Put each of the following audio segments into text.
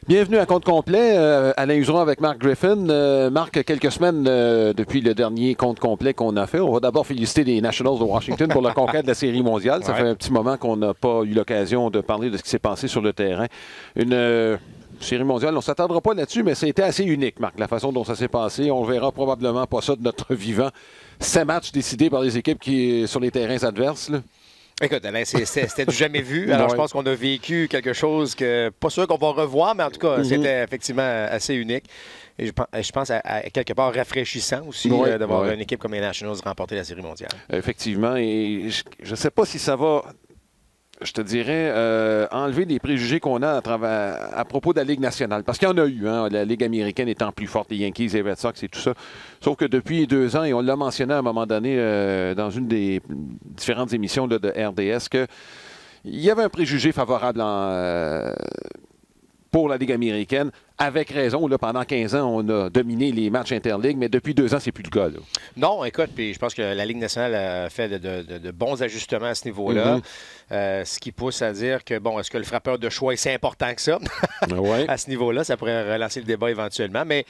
Bienvenue à compte complet. Alain Useron avec Mark Griffin. Marc, quelques semaines depuis le dernier compte complet qu'on a fait. On va d'abord féliciter les Nationals de Washington pour la conquête de la Série mondiale. Ça fait un petit moment qu'on n'a pas eu l'occasion de parler de ce qui s'est passé sur le terrain. Une Série mondiale, on ne s'attendra pas là-dessus, mais c'était assez unique, Marc, la façon dont ça s'est passé. On ne verra probablement pas ça de notre vivant. 7 matchs décidés par les équipes sur les terrains adverses, là. Écoute, Alain, c'était du jamais vu. Alors, je pense qu'on a vécu quelque chose que, pas sûr qu'on va revoir, mais en tout cas, c'était effectivement assez unique. Et je pense à quelque part rafraîchissant aussi d'avoir une équipe comme les Nationals remporter la Série mondiale. Effectivement. Et je ne sais pas si ça va, je te dirais, enlever les préjugés qu'on a à propos de la Ligue nationale. Parce qu'il y en a eu, hein, la Ligue américaine étant plus forte, les Yankees, les Red Sox et tout ça. Sauf que depuis 2 ans, et on l'a mentionné à un moment donné dans une des différentes émissions là, de RDS, qu'il y avait un préjugé favorable pour la Ligue américaine. Avec raison, là, pendant 15 ans, on a dominé les matchs interligues, mais depuis 2 ans, c'est plus le cas. Là. Non, écoute, puis je pense que la Ligue nationale a fait de bons ajustements à ce niveau-là. Ce qui pousse à dire que, bon, est-ce que le frappeur de choix est si important que ça? À ce niveau-là, ça pourrait relancer le débat éventuellement. Mais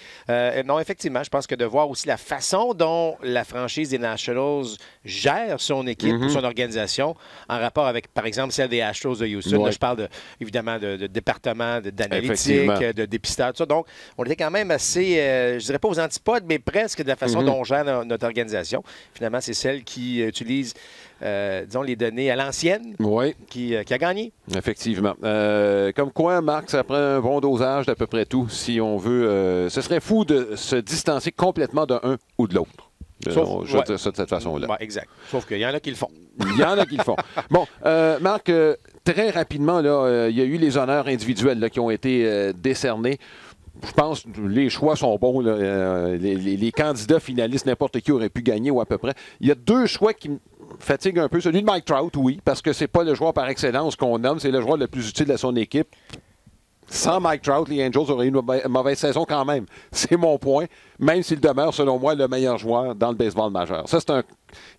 non, effectivement, je pense que de voir aussi la façon dont la franchise des Nationals gère son équipe ou son organisation en rapport avec, par exemple, celle des Astros de Houston. Là, je parle évidemment de département, d'analytique, de dépistage. Tout ça. Donc, on était quand même assez, je dirais pas aux antipodes, mais presque de la façon dont on gère notre organisation. Finalement, c'est celle qui utilise, disons, les données à l'ancienne qui a gagné. Effectivement. Comme quoi, Marc, ça prend un bon dosage d'à peu près tout si on veut. Ce serait fou de se distancer complètement d'un ou de l'autre. Je vais dire ça de cette façon-là. Exact. Sauf qu'il y en a qui le font. Il y en a qui le font. Bon, Marc, très rapidement, il y a eu les honneurs individuels là, qui ont été décernés. Je pense que les choix sont bons. Là. Les candidats finalistes, n'importe qui aurait pu gagner ou à peu près. Il y a 2 choix qui me fatiguent un peu. Celui de Mike Trout, oui, parce que c'est pas le joueur par excellence qu'on nomme, c'est le joueur le plus utile à son équipe. Sans Mike Trout, les Angels auraient eu une mauvaise saison quand même. C'est mon point, même s'il demeure, selon moi, le meilleur joueur dans le baseball majeur. Ça,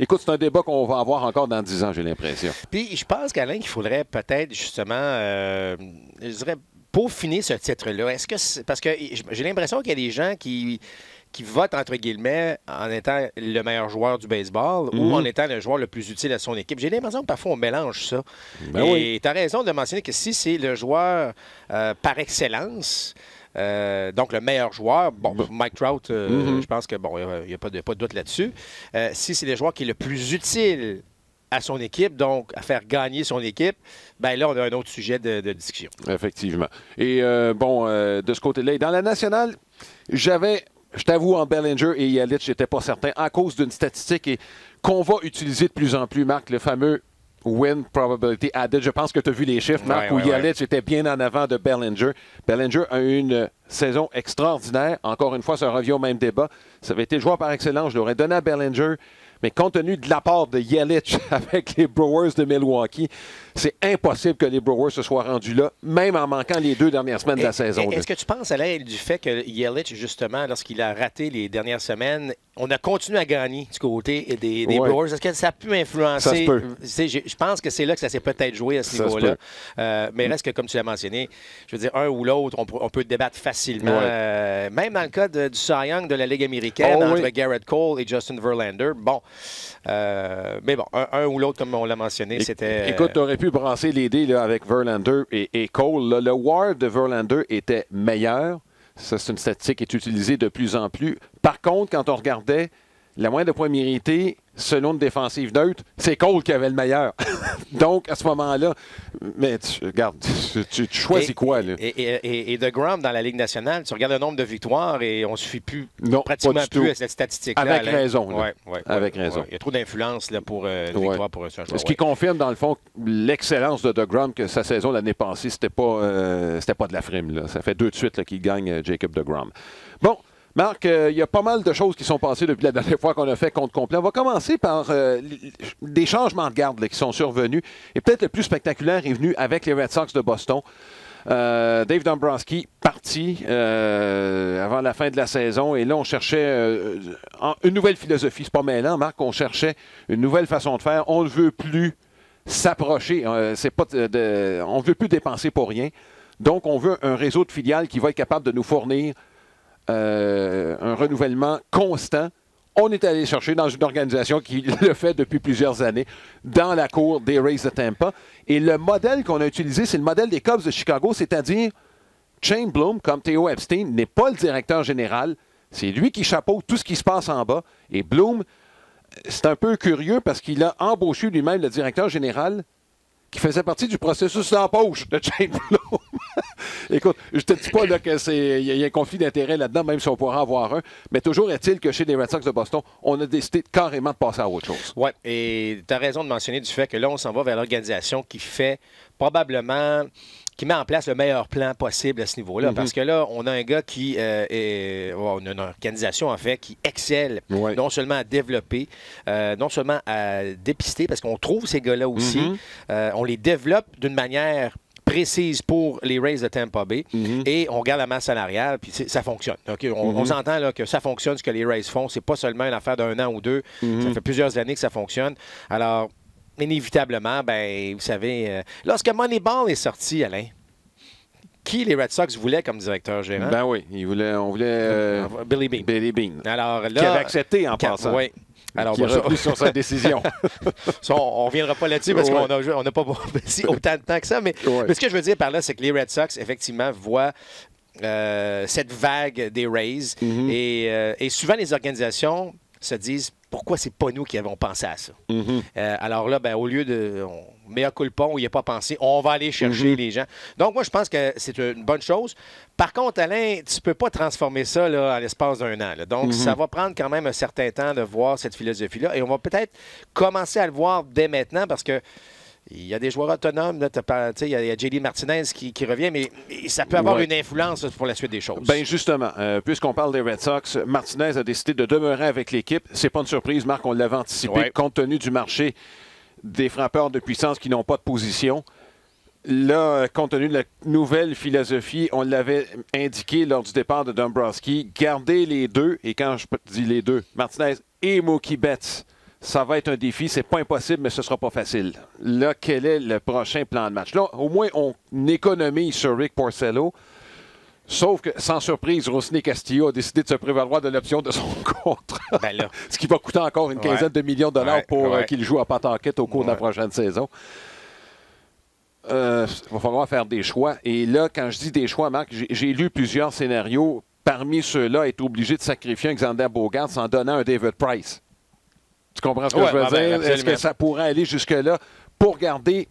Écoute, c'est un débat qu'on va avoir encore dans 10 ans, j'ai l'impression. Puis, je pense, qu'Alain, qu'il faudrait peut-être, justement, je dirais, peaufiner ce titre-là. Est-ce que parce que j'ai l'impression qu'il y a des gens qui votent, entre guillemets, en étant le meilleur joueur du baseball ou en étant le joueur le plus utile à son équipe. J'ai l'impression que parfois on mélange ça. Et tu as raison de mentionner que si c'est le joueur par excellence, donc le meilleur joueur, bon, Mike Trout, je pense que bon, il n'y a pas de doute là-dessus. Si c'est le joueur qui est le plus utile à son équipe, donc à faire gagner son équipe, bien là, on a un autre sujet de discussion. Effectivement. Et de ce côté-là, et dans la nationale, je t'avoue, en Bellinger et Yelich, je n'étais pas certain, à cause d'une statistique qu'on va utiliser de plus en plus, Marc, le fameux win probability added. Je pense que tu as vu les chiffres, Marc, où Yelich était bien en avant de Bellinger. Bellinger a eu une saison extraordinaire. Encore une fois, ça revient au même débat. Ça avait été le joueur par excellence. Je l'aurais donné à Bellinger. Mais compte tenu de l'apport de Yelich avec les Brewers de Milwaukee, c'est impossible que les Brewers se soient rendus là, même en manquant les 2 dernières semaines de la saison. Est-ce que tu penses, Alain, du fait que Yelich, justement, lorsqu'il a raté les dernières semaines, on a continué à gagner du côté des Brewers? Est-ce que ça a pu influencer? Ça se peut. Je pense que c'est là que ça s'est peut-être joué à ce niveau-là. Mais reste que, comme tu l'as mentionné, je veux dire, un ou l'autre, on peut débattre facilement. Même dans le cas du Cy Young de la Ligue américaine, entre Garrett Cole et Justin Verlander. Bon. Mais bon, un ou l'autre, comme on l'a mentionné, c'était... Écoute, tu aurais pu brasser les dés là, avec Verlander et Cole. Là, le WAR de Verlander était meilleur. Ça, c'est une statistique qui est utilisée de plus en plus. Par contre, quand on regardait la moyenne de points mérités, selon une défensive neutre, c'est Cole qui avait le meilleur. Donc, à ce moment-là, mais regarde, tu choisis quoi, là? Et DeGrom, dans la Ligue nationale, tu regardes le nombre de victoires et on ne suffit plus, pratiquement plus à cette statistique-là. Avec raison. Avec raison. Il y a trop d'influence pour une victoire pour un joueur. Ce qui confirme, dans le fond, l'excellence de DeGrom, que sa saison l'année passée, c'était pas de la frime. Là. Ça fait 2 de suite qu'il gagne Jacob DeGrom. Bon. Marc, il y a pas mal de choses qui sont passées depuis la dernière fois qu'on a fait compte complet. On va commencer par des changements de garde là, qui sont survenus. Et peut-être le plus spectaculaire est venu avec les Red Sox de Boston. Dave Dombrowski parti avant la fin de la saison. Et là, on cherchait une nouvelle philosophie. C'est pas mêlant, Marc. On cherchait une nouvelle façon de faire. On ne veut plus s'approcher. On ne veut plus dépenser pour rien. Donc, on veut un réseau de filiales qui va être capable de nous fournir un renouvellement constant. On est allé chercher dans une organisation qui le fait depuis plusieurs années, dans la cour des Rays de Tampa. Et le modèle qu'on a utilisé, c'est le modèle des Cubs de Chicago, c'est-à-dire Shane Bloom, comme Theo Epstein, n'est pas le directeur général. C'est lui qui chapeaute tout ce qui se passe en bas. Et Bloom, c'est un peu curieux parce qu'il a embauché lui-même le directeur général qui faisait partie du processus d'embauche de Shane Bloom. Écoute, je te dis pas qu'il y a un conflit d'intérêt là-dedans, même si on pourra avoir un, mais toujours est-il que chez les Red Sox de Boston, on a décidé carrément de passer à autre chose. Oui, et tu as raison de mentionner du fait que là, on s'en va vers l'organisation qui fait probablement... qui met en place le meilleur plan possible à ce niveau-là. Parce que là, on a un gars qui on a une organisation, en fait, qui excelle non seulement à développer, non seulement à dépister, parce qu'on trouve ces gars-là aussi, on les développe d'une manière précise pour les Rays de Tampa Bay et on regarde la masse salariale, puis ça fonctionne. Okay? On s'entend là, que ça fonctionne, ce que les Rays font. C'est pas seulement une affaire d'un an ou deux. Ça fait plusieurs années que ça fonctionne. Alors, inévitablement, ben, vous savez, lorsque Moneyball est sorti, Alain, qui les Red Sox voulaient comme directeur gérant? Ben oui, on voulait Billy Beane. Billy Beane. Alors là, qui avait accepté en passant. Oui. Alors, qui est repris sur sa décision. Ça, on ne reviendra pas là-dessus parce qu'on n'a pas autant de temps que ça. Mais ce que je veux dire par là, c'est que les Red Sox, effectivement, voient cette vague des Rays. Et souvent, les organisations se disent pourquoi c'est pas nous qui avons pensé à ça. Alors là, ben, au lieu de mea culpa, on n'y a pas pensé, on va aller chercher les gens. Donc, moi, je pense que c'est une bonne chose. Par contre, Alain, tu ne peux pas transformer ça là, à l'espace d'un an. Là. Donc, ça va prendre quand même un certain temps de voir cette philosophie-là. Et on va peut-être commencer à le voir dès maintenant parce que il y a des joueurs autonomes. Il y a JD Martinez qui revient, mais ça peut avoir une influence pour la suite des choses. Bien, justement, puisqu'on parle des Red Sox, Martinez a décidé de demeurer avec l'équipe. C'est pas une surprise, Marc, on l'avait anticipé, compte tenu du marché des frappeurs de puissance qui n'ont pas de position. Là, compte tenu de la nouvelle philosophie, on l'avait indiqué lors du départ de Dombrowski, garder les deux, et quand je dis les deux, Martinez et Mookie Betts, ça va être un défi. C'est pas impossible, mais ce sera pas facile. Là, quel est le prochain plan de match? Là, au moins, on économise sur Rick Porcello. Sauf que, sans surprise, Rosny Castillo a décidé de se prévaloir de l'option de son contrat. Ben là. Ce qui va coûter encore une quinzaine de millions de dollars pour qu'il joue à Pawtucket au cours de la prochaine saison. Il va falloir faire des choix. Et là, quand je dis des choix, Marc, j'ai lu plusieurs scénarios. Parmi ceux-là, être obligé de sacrifier un Xander Bogaerts en donnant un David Price. Tu comprends ce que je veux dire? Est-ce que ça pourrait aller jusque-là pour garder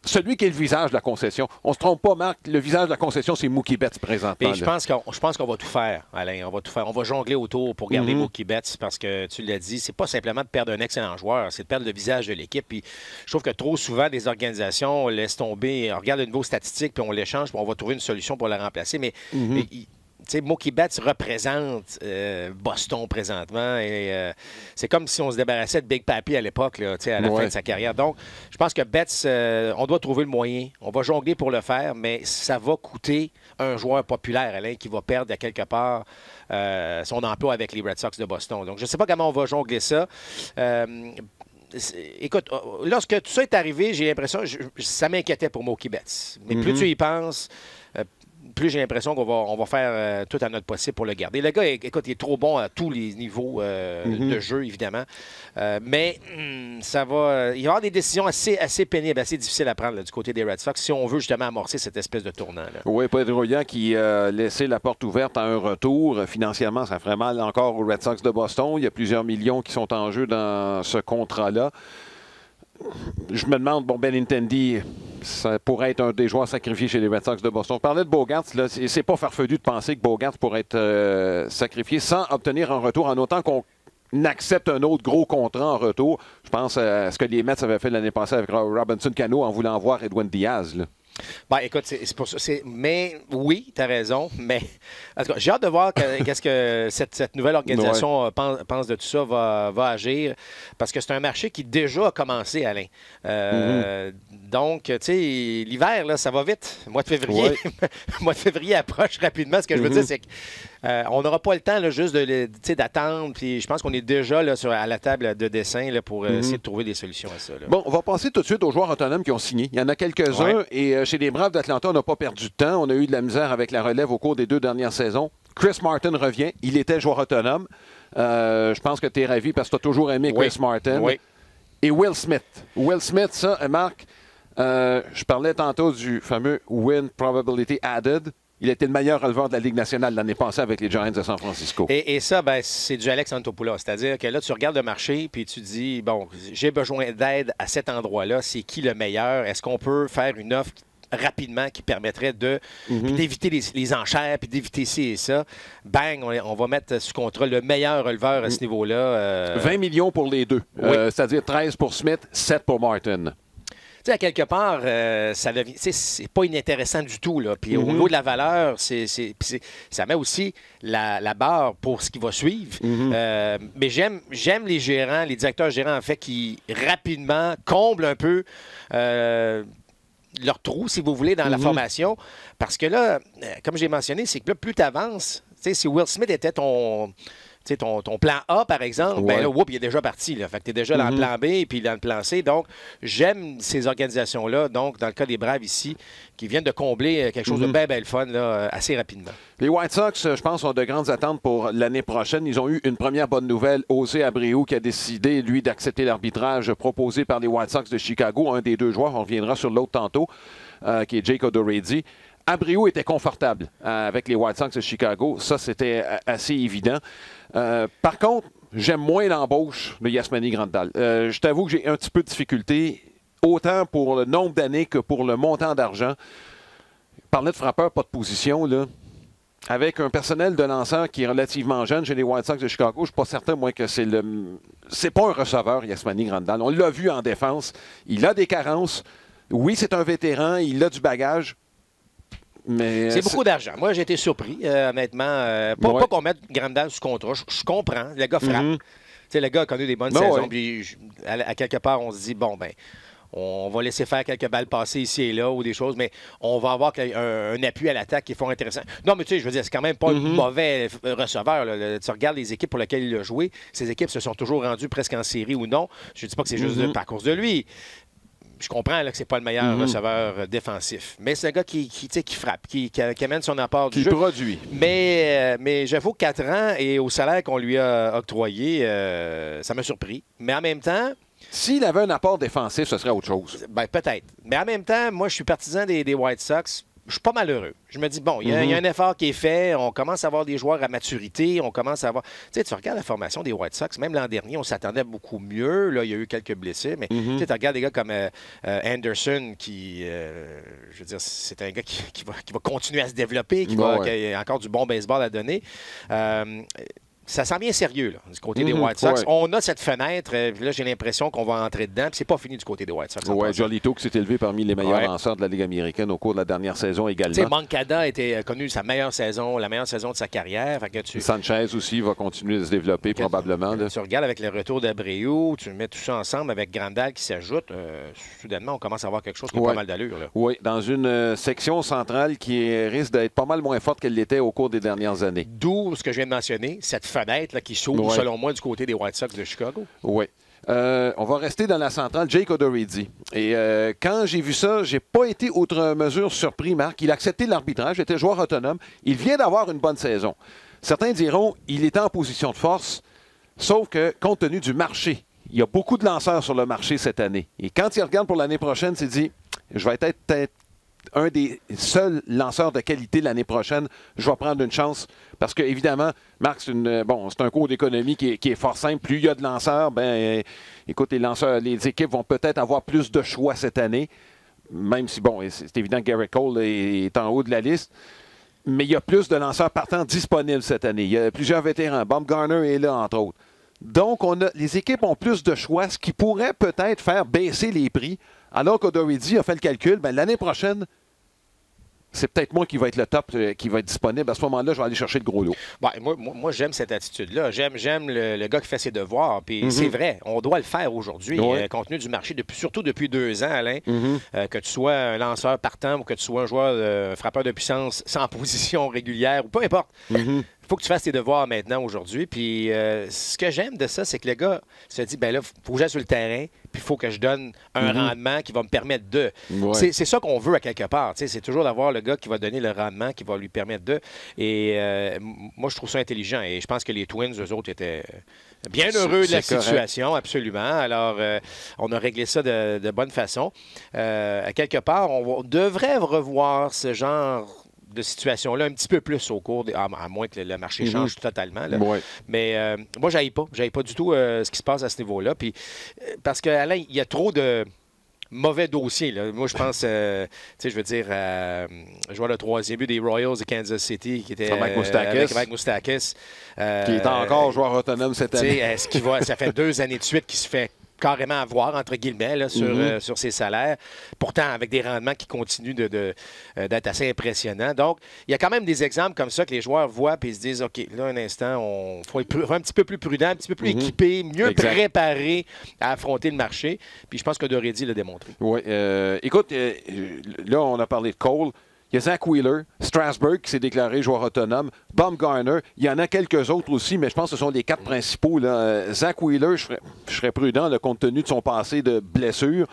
celui qui est le visage de la concession? On ne se trompe pas, Marc, le visage de la concession, c'est Mookie Betts présentement. Je pense qu'on va tout faire, Alain. On va tout faire. On va jongler autour pour garder Mookie Betts parce que, tu l'as dit, c'est pas simplement de perdre un excellent joueur, c'est de perdre le visage de l'équipe. Puis je trouve que trop souvent, des organisations laissent tomber, on regarde de nouveaux statistiques, puis on l'échange, puis on va trouver une solution pour la remplacer. Mais Mookie Betts représente Boston présentement et c'est comme si on se débarrassait de Big Papi à l'époque, à la fin de sa carrière. Donc, je pense que Betts, on doit trouver le moyen. On va jongler pour le faire, mais ça va coûter un joueur populaire, Alain, qui va perdre à quelque part son emploi avec les Red Sox de Boston. Donc, je ne sais pas comment on va jongler ça. Écoute, lorsque tout ça est arrivé, j'ai l'impression, ça m'inquiétait pour Mookie Betts. Mais plus tu y penses, plus j'ai l'impression qu'on va faire tout à notre possible pour le garder. Le gars, écoute, il est trop bon à tous les niveaux de jeu, évidemment. Mais ça va... il va y avoir des décisions assez pénibles, assez difficiles à prendre là, du côté des Red Sox si on veut justement amorcer cette espèce de tournant. Là. Oui, Pedroia qui a laissé la porte ouverte à un retour. Financièrement, ça ferait mal encore aux Red Sox de Boston. Il y a plusieurs millions qui sont en jeu dans ce contrat-là. Je me demande, Benintendi, ça pourrait être un des joueurs sacrifiés chez les Red Sox de Boston. On parlait de Bogaerts, là, c'est pas farfelu de penser que Bogaerts pourrait être sacrifié sans obtenir un retour, en autant qu'on accepte un autre gros contrat en retour. Je pense à ce que les Mets avaient fait l'année passée avec Robinson Cano en voulant voir Edwin Diaz. Là. Ben, écoute, c'est pour ça. Mais oui, tu as raison. Mais en tout cas, j'ai hâte de voir qu'est-ce que cette nouvelle organisation pense de tout ça, va agir. Parce que c'est un marché qui déjà a commencé, Alain. Donc, tu sais, l'hiver, là, ça va vite. Le mois de février, le mois de février approche rapidement. Ce que je veux dire, c'est que On n'aura pas le temps là, juste d'attendre. Puis je pense qu'on est déjà là, à la table de dessin là, pour essayer de trouver des solutions à ça. Là. Bon, on va passer tout de suite aux joueurs autonomes qui ont signé. Il y en a quelques-uns. Et chez les Braves d'Atlanta, on n'a pas perdu de temps. On a eu de la misère avec la relève au cours des 2 dernières saisons. Chris Martin revient. Il était joueur autonome. Je pense que tu es ravi parce que tu as toujours aimé Chris Martin. Oui. Et Will Smith. Will Smith, ça, Marc, je parlais tantôt du fameux win probability added. Il était le meilleur releveur de la Ligue nationale l'année passée avec les Giants de San Francisco. Et ça, ben, c'est du Alex Antopoulos. C'est-à-dire que là, tu regardes le marché puis tu dis, bon, j'ai besoin d'aide à cet endroit-là. C'est qui le meilleur? Est-ce qu'on peut faire une offre rapidement qui permettrait d'éviter les enchères puis d'éviter ci et ça? Bang, on va mettre sous contrôle le meilleur releveur à ce niveau-là. 20 millions pour les deux. C'est-à-dire 13 pour Smith, 7 pour Martin. Tu sais, à quelque part, c'est pas inintéressant du tout. Là. Puis au niveau de la valeur, ça met aussi la barre pour ce qui va suivre. Mais j'aime les gérants, les directeurs gérants, en fait, qui rapidement comblent un peu leur trou, si vous voulez, dans la formation. Parce que là, comme j'ai mentionné, c'est que là, plus tu avances, si Will Smith était ton plan A, par exemple, ben là, il est déjà parti. Là. Fait que tu es déjà dans le plan B et puis dans le plan C. Donc, j'aime ces organisations-là, donc, dans le cas des Braves ici, qui viennent de combler quelque chose de bien, bien le fun, là, assez rapidement. Les White Sox, je pense, ont de grandes attentes pour l'année prochaine. Ils ont eu une première bonne nouvelle. José Abreu qui a décidé, lui, d'accepter l'arbitrage proposé par les White Sox de Chicago. Un des deux joueurs, on reviendra sur l'autre tantôt, qui est Jake Odorizzi. Abreu était confortable avec les White Sox de Chicago. Ça, c'était assez évident. Par contre, j'aime moins l'embauche de Yasmani Grandal. Je t'avoue que j'ai un petit peu de difficulté, autant pour le nombre d'années que pour le montant d'argent. Parler de frappeur, pas de position, là. Avec un personnel de lanceur qui est relativement jeune chez les White Sox de Chicago, je ne suis pas certain, moi, que c'est pas un receveur, Yasmani Grandal. On l'a vu en défense. Il a des carences. Oui, c'est un vétéran. Il a du bagage. C'est beaucoup d'argent. Moi, j'ai été surpris, honnêtement. Pas qu'on mette Grandal sous contrat. Je comprends. Le gars frappe. Le gars a connu des bonnes saisons. Puis, à quelque part, on se dit, bon, ben, on va laisser faire quelques balles passées ici et là ou des choses, mais on va avoir un appui à l'attaque qui est fort intéressant. Non, mais tu sais, je veux dire, c'est quand même pas un mauvais receveur. Là. Tu regardes les équipes pour lesquelles il a joué. Ces équipes se sont toujours rendues presque en série ou non. Je ne dis pas que c'est juste à cause de lui. Je comprends là, que c'est pas le meilleur receveur défensif. Mais c'est un gars qui frappe, qui amène son apport du jeu. Qui produit. Mais j'avoue que 4 ans et au salaire qu'on lui a octroyé, ça m'a surpris. Mais en même temps... S'il avait un apport défensif, ce serait autre chose. Ben, peut-être. Mais en même temps, moi, je suis partisan des White Sox. Je suis pas malheureux. Je me dis, bon, il y a un effort qui est fait. On commence à avoir des joueurs à maturité. On commence à avoir... Tu sais, tu regardes la formation des White Sox. Même l'an dernier, on s'attendait beaucoup mieux. Là, il y a eu quelques blessés. Mais tu regardes des gars comme Anderson qui... je veux dire, c'est un gars qui va continuer à se développer, qui a encore du bon baseball à donner. Ça sent bien sérieux, là, du côté des White Sox. On a cette fenêtre. Là, j'ai l'impression qu'on va entrer dedans. Puis c'est pas fini du côté des White Sox. Oui, Giolito qui s'est élevé parmi les meilleurs lanceurs de la Ligue américaine au cours de la dernière saison également. Tu sais, Moncada a connu sa meilleure saison, la meilleure saison de sa carrière. Fait que Sanchez aussi va continuer de se développer probablement. Là. Tu regardes avec le retour d'Abreu, tu mets tout ça ensemble avec Grandal qui s'ajoute. Soudainement, on commence à avoir quelque chose qui a pas mal d'allure. Là. Oui, dans une section centrale qui risque d'être pas mal moins forte qu'elle l'était au cours des dernières années. D'où ce que je viens de mentionner, cette fenêtre là, qui s'ouvre, selon moi, du côté des White Sox de Chicago. Oui. On va rester dans la centrale, Jake Odorizzi. Et quand j'ai vu ça, j'ai pas été outre mesure surpris, Marc. Il a accepté l'arbitrage, il était joueur autonome. Il vient d'avoir une bonne saison. Certains diront il était en position de force, sauf que, compte tenu du marché, il y a beaucoup de lanceurs sur le marché cette année. Et quand il regarde pour l'année prochaine, il s'est dit je vais être peut-être un des seuls lanceurs de qualité l'année prochaine. Je vais prendre une chance parce que, évidemment, Marc, c'est un cours d'économie qui est fort simple. Plus il y a de lanceurs, écoute, les équipes vont peut-être avoir plus de choix cette année, même si, c'est évident que Garrett Cole est en haut de la liste. Mais il y a plus de lanceurs partants disponibles cette année. Il y a plusieurs vétérans. Bumgarner est là, entre autres. Donc, les équipes ont plus de choix, ce qui pourrait peut-être faire baisser les prix. Alors qu'Odorizzi a fait le calcul, l'année prochaine, c'est peut-être moi qui va être le top, qui va être disponible. À ce moment-là, je vais aller chercher le gros lot. Moi j'aime cette attitude-là. J'aime le gars qui fait ses devoirs. Puis c'est vrai, on doit le faire aujourd'hui, compte tenu du marché, surtout depuis 2 ans, Alain. Que tu sois un lanceur partant ou que tu sois un joueur frappeur de puissance sans position régulière, ou peu importe. faut que tu fasses tes devoirs maintenant, aujourd'hui. Puis ce que j'aime de ça, c'est que le gars se dit, ben là, il faut que j'aille sur le terrain, puis il faut que je donne un rendement qui va me permettre de. Ouais. C'est ça qu'on veut à quelque part. C'est toujours d'avoir le gars qui va donner le rendement, qui va lui permettre de. Et moi, je trouve ça intelligent. Et je pense que les Twins, eux autres, étaient bien heureux de la situation, absolument. Alors, on a réglé ça de bonne façon. À quelque part, on devrait revoir ce genre de situation-là un petit peu plus au cours, à moins que le marché change totalement. Là. Ouais. Mais moi, je n'aille pas du tout ce qui se passe à ce niveau-là. Puis, parce qu'Alain, il y a trop de mauvais dossiers. Là. Moi, je pense, tu sais, je veux dire, je vois le troisième but des Royals de Kansas City qui était avec Moustakas. Qui est encore joueur autonome cette année. Est-ce qu'il va, ça fait 2 années de suite qu'il se fait carrément avoir, entre guillemets, là, sur ses salaires. Pourtant, avec des rendements qui continuent d'être assez impressionnants. Donc, il y a quand même des exemples comme ça que les joueurs voient et se disent, OK, là, un instant, on faut être un petit peu plus prudent, un petit peu plus équipé, mieux préparé à affronter le marché. Puis je pense que Doredi l'a démontré. Oui. Écoute, là, on a parlé de Cole. Il y a Zach Wheeler, Strasburg qui s'est déclaré joueur autonome, Bumgarner, il y en a quelques autres aussi, mais je pense que ce sont les 4 principaux. Là. Zach Wheeler, je serais prudent là, compte tenu de son passé de blessure,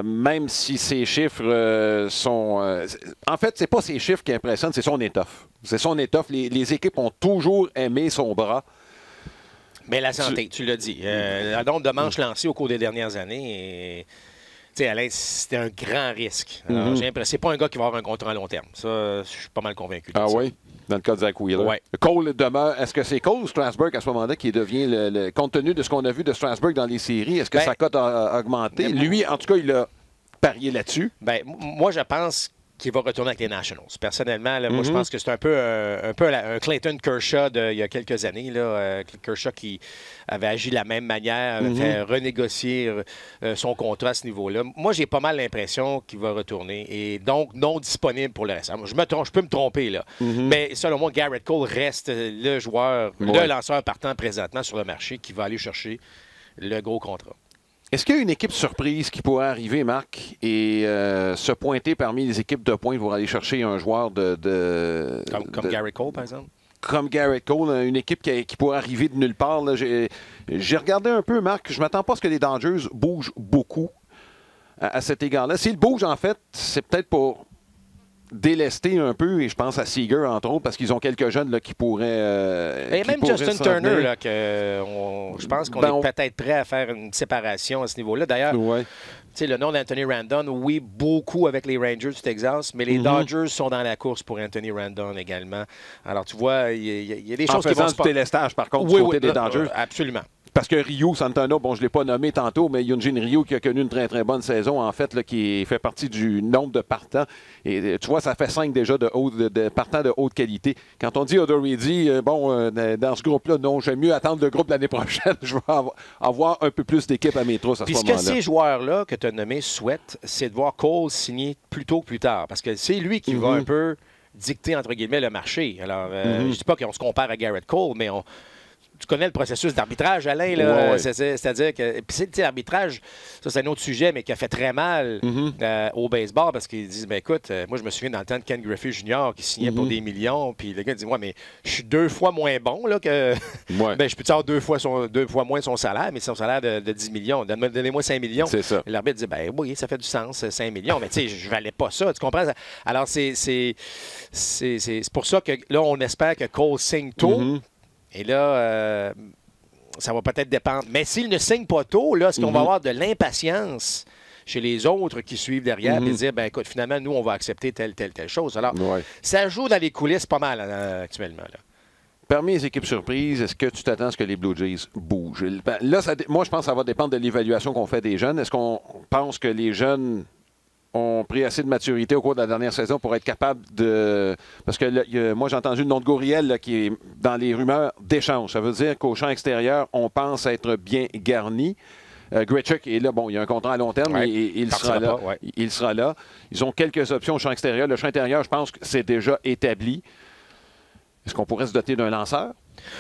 même si ses chiffres sont... en fait, c'est pas ses chiffres qui impressionnent, c'est son étoffe. C'est son étoffe. Les équipes ont toujours aimé son bras. Mais la santé, tu l'as dit. Le nombre de manches lancées au cours des dernières années... Tu sais, Alain, c'était un grand risque. Alors, c'est pas un gars qui va avoir un contrat à long terme. Ça, je suis pas mal convaincu de ça. Ah oui? Dans le cas de Zach Wheeler. Ouais. Cole demeure. Est-ce que c'est Cole ou Strasburg à ce moment-là qui devient, compte tenu de ce qu'on a vu de Strasburg dans les séries, est-ce que sa cote a augmenté? Lui, en tout cas, il a parié là-dessus. Bien, moi, je pense qu'il va retourner avec les Nationals. Personnellement, là, moi, je pense que c'est un peu un Clayton Kershaw il y a quelques années. Là, Kershaw qui avait agi de la même manière, avait fait renégocier son contrat à ce niveau-là. Moi, j'ai pas mal l'impression qu'il va retourner et donc non disponible pour le reste. Je peux me tromper, là. Mais selon moi, Garrett Cole reste le joueur, le lanceur partant présentement sur le marché qui va aller chercher le gros contrat. Est-ce qu'il y a une équipe surprise qui pourrait arriver, Marc, et se pointer parmi les équipes de pointe pour aller chercher un joueur Comme Garrett Cole, par exemple? Comme Garrett Cole, une équipe qui pourrait arriver de nulle part. J'ai regardé un peu, Marc. Je ne m'attends pas à ce que les Dodgers bougent beaucoup à cet égard-là. S'ils bougent, en fait, c'est peut-être pour délester un peu, et je pense à Seager, entre autres, parce qu'ils ont quelques jeunes là, qui pourraient... et même Justin Turner, là, je pense qu'on est peut-être prêt à faire une séparation à ce niveau-là. D'ailleurs, le nom d'Anthony Rendon, oui, beaucoup avec les Rangers du Texas, mais les Dodgers sont dans la course pour Anthony Rendon également. Alors, tu vois, il y a des choses qui vont se passer. En faisant du délestage, par contre, du côté des Dodgers. Absolument. Parce que Ryu Santana, bon, je ne l'ai pas nommé tantôt, mais Hyunjin Ryu qui a connu une très, très bonne saison, en fait, là, qui fait partie du nombre de partants. Et tu vois, ça fait 5 déjà de partants de haute qualité. Quand on dit Odorizzi, dans ce groupe-là, non, j'aime mieux attendre le groupe l'année prochaine. Je vais avoir un peu plus d'équipe à mes trousses à ce moment-là. Puis ce que ces joueurs-là que tu as nommés souhaitent, c'est de voir Cole signer plus tôt que plus tard. Parce que c'est lui qui va un peu dicter, entre guillemets, le marché. Alors, je ne dis pas qu'on se compare à Garrett Cole, mais tu connais le processus d'arbitrage, Alain, là. C'est-à-dire que... Puis, l'arbitrage, ça, c'est un autre sujet, mais qui a fait très mal au baseball parce qu'ils disent, écoute, moi, je me souviens dans le temps de Ken Griffey Jr. qui signait pour des millions, puis le gars dit, mais je suis 2 fois moins bon, là, que... je peux te avoir 2 fois moins son salaire, mais son salaire de 10 millions. Donnez-moi 5 millions. C'est ça. L'arbitre dit, oui, ça fait du sens, 5 millions, mais tu sais, je valais pas ça, tu comprends? Alors, c'est pour ça que là, on espère que Cole signe tôt. Et là, ça va peut-être dépendre. Mais s'il ne signe pas tôt, là, est-ce qu'on va avoir de l'impatience chez les autres qui suivent derrière et dire, écoute, finalement, nous, on va accepter telle chose. Alors, ça joue dans les coulisses pas mal actuellement. Là. Parmi les équipes surprises, est-ce que tu t'attends à ce que les Blue Jays bougent? Là, moi, je pense que ça va dépendre de l'évaluation qu'on fait des jeunes. Est-ce qu'on pense que les jeunes ont pris assez de maturité au cours de la dernière saison pour être capables de... Parce que moi, j'ai entendu le nom de Gurriel là, qui est dans les rumeurs d'échange. Ça veut dire qu'au champ extérieur, on pense être bien garni. Grichuk est là. Bon, il y a un contrat à long terme, mais il sera là. Il sera là. Ils ont quelques options au champ extérieur. Le champ intérieur, je pense que c'est déjà établi. Est-ce qu'on pourrait se doter d'un lanceur?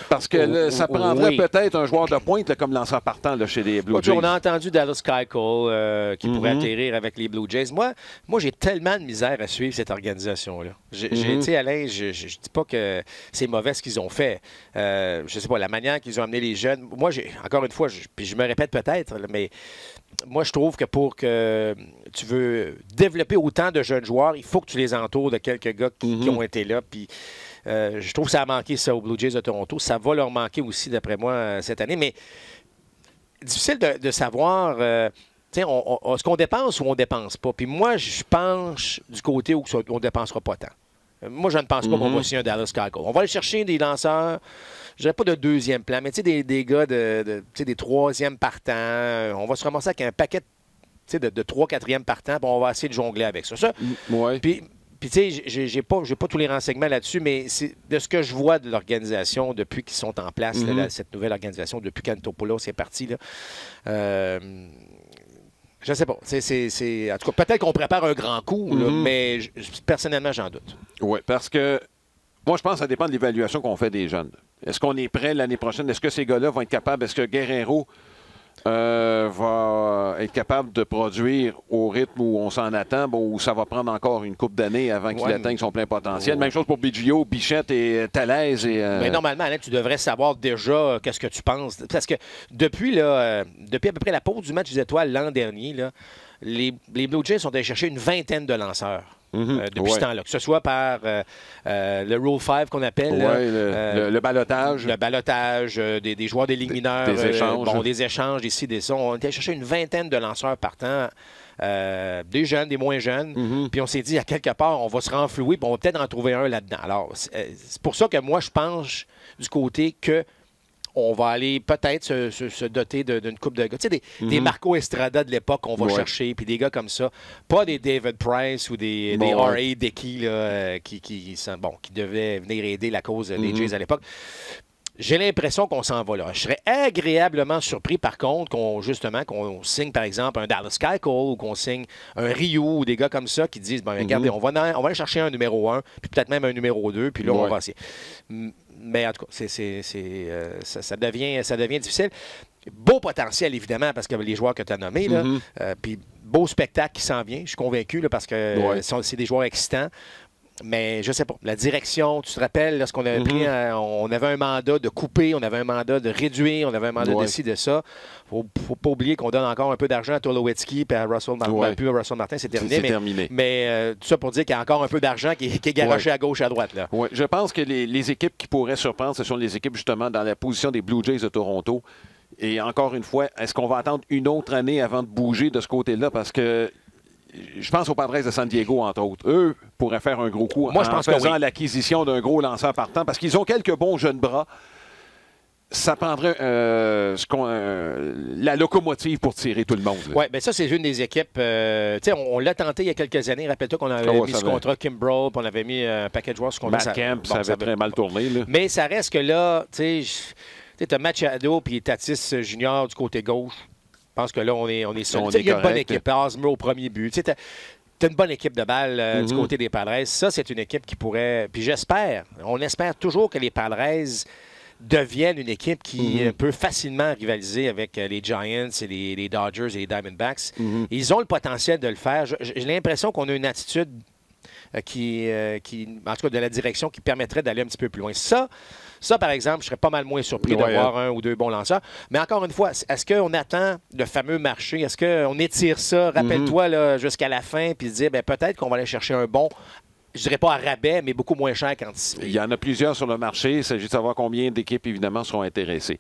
Parce que ça prendrait peut-être un joueur de pointe là, comme lanceur partant là, chez les Blue Jays. On a entendu Dallas Keuchel qui pourrait atterrir avec les Blue Jays. Moi j'ai tellement de misère à suivre cette organisation-là. Alain, je dis pas que c'est mauvais ce qu'ils ont fait. Je sais pas, la manière qu'ils ont amené les jeunes. Moi, encore une fois, puis je me répète peut-être, mais moi, je trouve que pour que tu veux développer autant de jeunes joueurs, il faut que tu les entoures de quelques gars qui ont été là. Puis je trouve que ça a manqué ça aux Blue Jays de Toronto. Ça va leur manquer aussi, d'après moi, cette année. Mais difficile de savoir est-ce qu'on dépense ou on ne dépense pas. Puis moi, je penche du côté où on ne dépensera pas tant. Moi, je ne pense pas qu'on va signer un Dallas Keuchel. On va aller chercher des lanceurs, je dirais pas de deuxième plan, mais des gars des troisième partants. On va se ramasser avec un paquet de 3-4e partants, puis on va essayer de jongler avec ça. Puis, tu sais, j'ai pas tous les renseignements là-dessus, mais c'est de ce que je vois de l'organisation depuis qu'ils sont en place, cette nouvelle organisation, depuis qu'Antopoulos est parti, là, je sais pas. En tout cas, peut-être qu'on prépare un grand coup, là, mais personnellement, j'en doute. Oui, parce que moi, je pense que ça dépend de l'évaluation qu'on fait des jeunes. Est-ce qu'on est prêt l'année prochaine? Est-ce que ces gars-là vont être capables? Est-ce que Guerrero va être capable de produire au rythme où on s'en attend, ou ça va prendre encore une couple d'années avant qu'il atteigne son plein potentiel? Même chose pour Biggio, Bichette et Thalaise. Mais normalement, Alain, tu devrais savoir déjà qu'est-ce que tu penses. Parce que depuis à peu près la pause du match des étoiles l'an dernier, là, les Blue Jays sont allés chercher une vingtaine de lanceurs. Depuis ce temps-là, que ce soit par le Rule 5 qu'on appelle. Le balotage. Le balotage, des joueurs des ligues mineures. Des échanges. Des échanges ici, des ça. On était chercher une vingtaine de lanceurs partant. Des jeunes, des moins jeunes. Puis on s'est dit, à quelque part, on va se renflouer puis on va peut-être en trouver un là-dedans. Alors, c'est pour ça que moi, je penche du côté que on va aller peut-être se doter d'une coupe de gars. Tu sais, des Marco Estrada de l'époque qu'on va chercher, puis des gars comme ça. Pas des David Price ou des R.A. Dickey là, qui devaient venir aider la cause des Jays à l'époque. J'ai l'impression qu'on s'en va là. Je serais agréablement surpris, par contre, qu'on signe, par exemple, un Dallas Keuchel ou qu'on signe un Ryu ou des gars comme ça qui disent, regardez, on va aller chercher un numéro 1, puis peut-être même un numéro 2, puis là, on va essayer. Mais en tout cas, ça devient difficile. Beau potentiel, évidemment, parce que les joueurs que tu as nommés, puis beau spectacle qui s'en vient, je suis convaincu, là, parce que c'est des joueurs excitants. Mais je sais pas. La direction, tu te rappelles, lorsqu'on avait pris, on avait un mandat de couper, on avait un mandat de réduire, on avait un mandat de ci, de ça. Faut pas oublier qu'on donne encore un peu d'argent à Tulowitzki et à Russell Martin. Plus à Russell Martin, c'est terminé. Mais tout ça pour dire qu'il y a encore un peu d'argent qui est garoché à gauche, à droite. Là. Ouais. Je pense que les équipes qui pourraient surprendre, ce sont les équipes justement dans la position des Blue Jays de Toronto. Et encore une fois, est-ce qu'on va attendre une autre année avant de bouger de ce côté-là? Parce que je pense aux Padres de San Diego, entre autres. Eux pourraient faire un gros coup en faisant l'acquisition d'un gros lanceur partant parce qu'ils ont quelques bons jeunes bras. Ça prendrait la locomotive pour tirer tout le monde. Oui, bien ça, c'est une des équipes. On l'a tenté il y a quelques années. Rappelle-toi qu'on avait mis ce contrat Kimbrel, puis on avait mis un paquet de joueurs sur contrat. Matt Kemp, ça avait très mal tourné. Là. Mais ça reste que là, tu as Machado et Tatis Junior du côté gauche. Je pense que là, on est seul. Il y a une bonne équipe. Osmer au premier but. Tu as une bonne équipe de balle du côté des Padres. Ça, c'est une équipe qui pourrait... Puis on espère toujours que les Padres deviennent une équipe qui peut facilement rivaliser avec les Giants et les Dodgers et les Diamondbacks. Ils ont le potentiel de le faire. J'ai l'impression qu'on a une attitude qui, en tout cas, de la direction qui permettrait d'aller un petit peu plus loin. Ça, par exemple, je serais pas mal moins surpris d'avoir un ou deux bons lanceurs. Mais encore une fois, est-ce qu'on attend le fameux marché? Est-ce qu'on étire ça, rappelle-toi, là, jusqu'à la fin, puis se dire, peut-être qu'on va aller chercher un bon, je dirais pas à rabais, mais beaucoup moins cher qu'anticipé. Il y en a plusieurs sur le marché. Il s'agit de savoir combien d'équipes, évidemment, seront intéressées.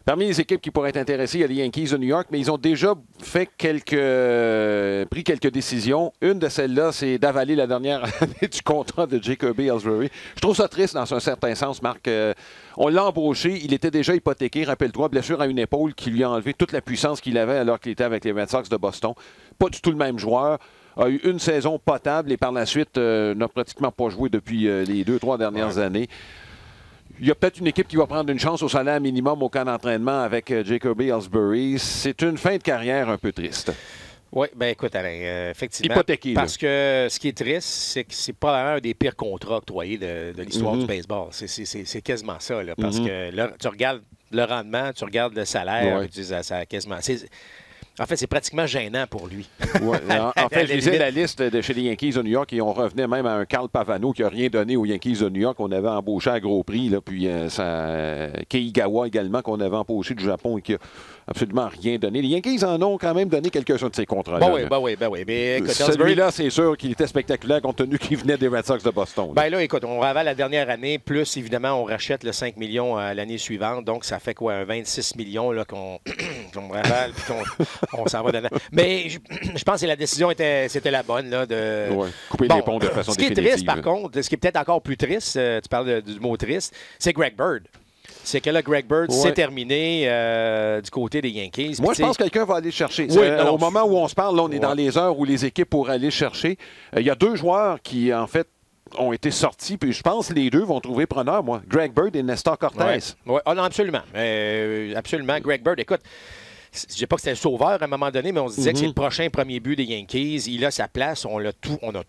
Parmi les équipes qui pourraient être intéressées, il y a les Yankees de New York, mais ils ont déjà pris quelques décisions. Une de celles-là, c'est d'avaler la dernière année du contrat de Jacoby Ellsbury. Je trouve ça triste dans un certain sens, Marc. On l'a embauché, il était déjà hypothéqué, rappelle-toi, blessure à une épaule qui lui a enlevé toute la puissance qu'il avait alors qu'il était avec les Red Sox de Boston. Pas du tout le même joueur. A eu une saison potable et par la suite n'a pratiquement pas joué depuis les 2-3 dernières années. Il y a peut-être une équipe qui va prendre une chance au salaire minimum au camp d'entraînement avec Jacoby Ellsbury. C'est une fin de carrière un peu triste. Oui, bien écoute, Alain, effectivement. Hypothéqué. Parce que ce qui est triste, c'est que c'est probablement un des pires contrats octroyés de l'histoire du baseball. C'est quasiment ça, là, parce que là, tu regardes le rendement, tu regardes le salaire, tu dis, ça quasiment... En fait, c'est pratiquement gênant pour lui. Ouais, en fait, je lisais la liste de chez les Yankees de New York et on revenait même à un Carl Pavano qui n'a rien donné aux Yankees de New York. On avait embauché à gros prix. Là, puis Keigawa également, qu'on avait embauché du Japon et qui n'a absolument rien donné. Les Yankees en ont quand même donné quelques-uns de ces contrats-là. Ben oui. Mais écoute, celui-là, c'est sûr qu'il était spectaculaire compte tenu qu'il venait des Red Sox de Boston. Ben là, écoute, on ravale la dernière année, plus évidemment, on rachète le 5 millions l'année suivante. Donc, ça fait quoi, un 26 millions là, qu'on ravale puis qu'on s'en va dedans. Mais je pense que la décision c'était la bonne. Là, de couper les ponts de façon définitive. Ce qui est triste, par contre, ce qui est peut-être encore plus triste, tu parles du mot triste, c'est Greg Bird. C'est que là, Greg Bird s'est terminé du côté des Yankees. Moi, je pense que quelqu'un va aller chercher. Au moment où on se parle, là, on est dans les heures où les équipes pourraient aller chercher. Il y a 2 joueurs qui, en fait, ont été sortis, puis je pense que les 2 vont trouver preneur, moi. Greg Bird et Nestor Cortés. Oui, non, absolument. Absolument. Greg Bird, écoute, je ne dis pas que c'était le sauveur à un moment donné, mais on se disait que c'est le prochain premier but des Yankees. Il a sa place. On a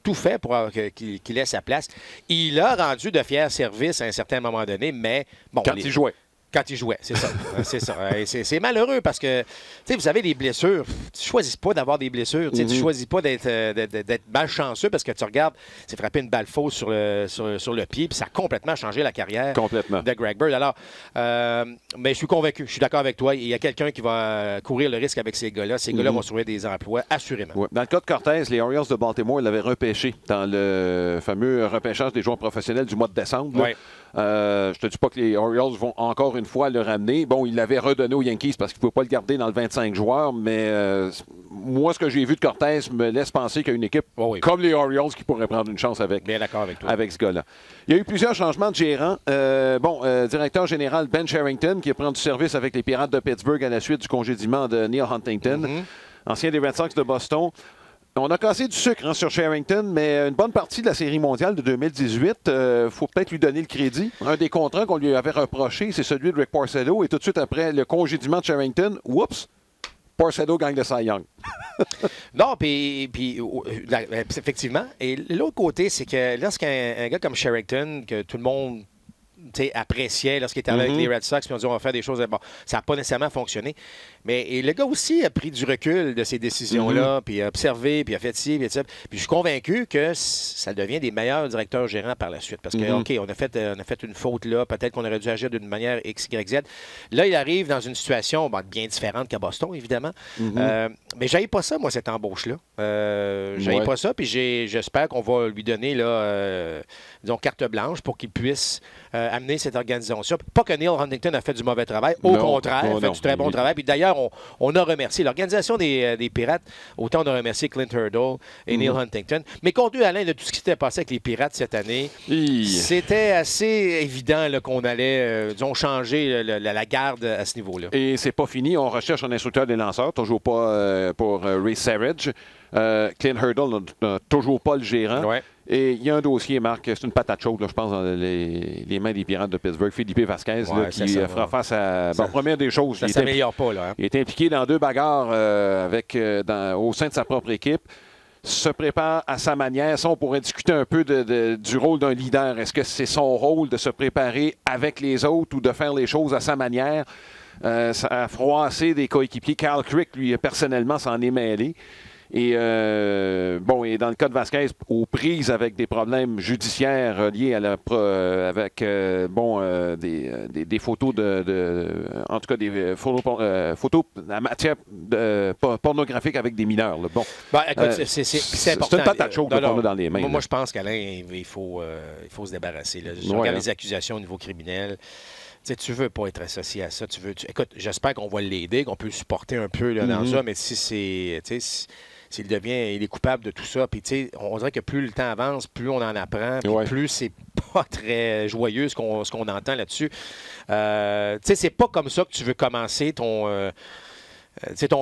tout fait pour qu'il ait sa place. Il a rendu de fiers services à un certain moment donné, mais bon. Quand il jouait. Quand il jouait, c'est ça. C'est ça. C'est malheureux parce que, tu sais, vous savez, les blessures, tu ne choisis pas d'avoir des blessures. Tu ne choisis pas d'être malchanceux parce que tu regardes, c'est frappé une balle fausse sur le pied, puis ça a complètement changé la carrière de Greg Bird. Alors, mais je suis convaincu, je suis d'accord avec toi. Il y a quelqu'un qui va courir le risque avec ces gars-là. Ces gars-là vont trouver des emplois, assurément. Ouais. Dans le cas de Cortés, les Orioles de Baltimore l'avaient repêché dans le fameux repêchage des joueurs professionnels du mois de décembre. Oui. Je te dis pas que les Orioles vont encore une fois le ramener. Bon, ils l'avaient redonné aux Yankees parce qu'ils ne pouvaient pas le garder dans le 25 joueurs, mais moi, ce que j'ai vu de Cortés me laisse penser qu'il y a une équipe comme les Orioles qui pourrait prendre une chance avec ce gars-là. Il y a eu plusieurs changements de gérants. Directeur général Ben Cherington qui prend du service avec les Pirates de Pittsburgh à la suite du congédiement de Neil Huntington, ancien des Red Sox de Boston. On a cassé du sucre sur Cherington, mais une bonne partie de la Série mondiale de 2018, il faut peut-être lui donner le crédit. Un des contrats qu'on lui avait reproché, c'est celui de Rick Porcello. Et tout de suite après le congédiement de Cherington, Porcello gagne le Cy Young. Non, puis effectivement. Et l'autre côté, c'est que lorsqu'un gars comme Cherington, que tout le monde appréciait lorsqu'il était avec les Red Sox, puis on dit on va faire des choses. Bon, ça n'a pas nécessairement fonctionné. Mais le gars aussi a pris du recul de ces décisions-là, puis a observé, puis a fait ci, puis ça. Puis je suis convaincu que ça devient des meilleurs directeurs gérants par la suite. Parce que, OK, on a fait une faute là, peut-être qu'on aurait dû agir d'une manière X, Y, Z. Là, il arrive dans une situation bien différente qu'à Boston, évidemment. Mais j'aille pas ça, moi, cette embauche-là. J'aille pas ça, puis j'espère qu'on va lui donner, là, disons, carte blanche pour qu'il puisse amener cette organisation. Pas que Neil Huntington a fait du mauvais travail. Au contraire, il a fait du très bon travail. Puis d'ailleurs, on a remercié l'organisation des Pirates. Autant on a remercié Clint Hurdle et Neil Huntington. Mais compte tenu, Alain, de tout ce qui s'était passé avec les Pirates cette année, c'était assez évident qu'on allait, disons, changer la garde à ce niveau-là. Et c'est pas fini. On recherche un instructeur des lanceurs. Toujours pas pour Ray Savage. Clint Hurdle n'a toujours pas le gérant. Ouais. Et il y a un dossier, Marc, c'est une patate chaude, là, je pense, dans les mains des Pirates de Pittsburgh. Philippe Vasquez, qui fera face à... Bon, première des choses, ça ne s'améliore pas, là. Hein? Il est impliqué dans 2 bagarres au sein de sa propre équipe. Se prépare à sa manière. Ça, on pourrait discuter un peu du rôle d'un leader. Est-ce que c'est son rôle de se préparer avec les autres ou de faire les choses à sa manière? Ça a froissé des coéquipiers. Carl Crick, lui, personnellement, s'en est mêlé. Et et dans le cas de Vasquez, aux prises avec des problèmes judiciaires liés à avec des photos en tout cas des photos en matière pornographique avec des mineurs. Là. Bon, écoute, c'est important. C'est une patate chaude qu'on a dans les mains. Moi, je pense qu'Alain, il faut se débarrasser. Là. Je regarde les accusations au niveau criminel. Tu ne veux pas être associé à ça. Écoute, j'espère qu'on va l'aider, qu'on peut le supporter un peu là, dans ça, mais si c'est... S'il est coupable de tout ça, puis on dirait que plus le temps avance, plus on en apprend, puis plus c'est pas très joyeux ce qu'on entend là-dessus. C'est pas comme ça que tu veux commencer ton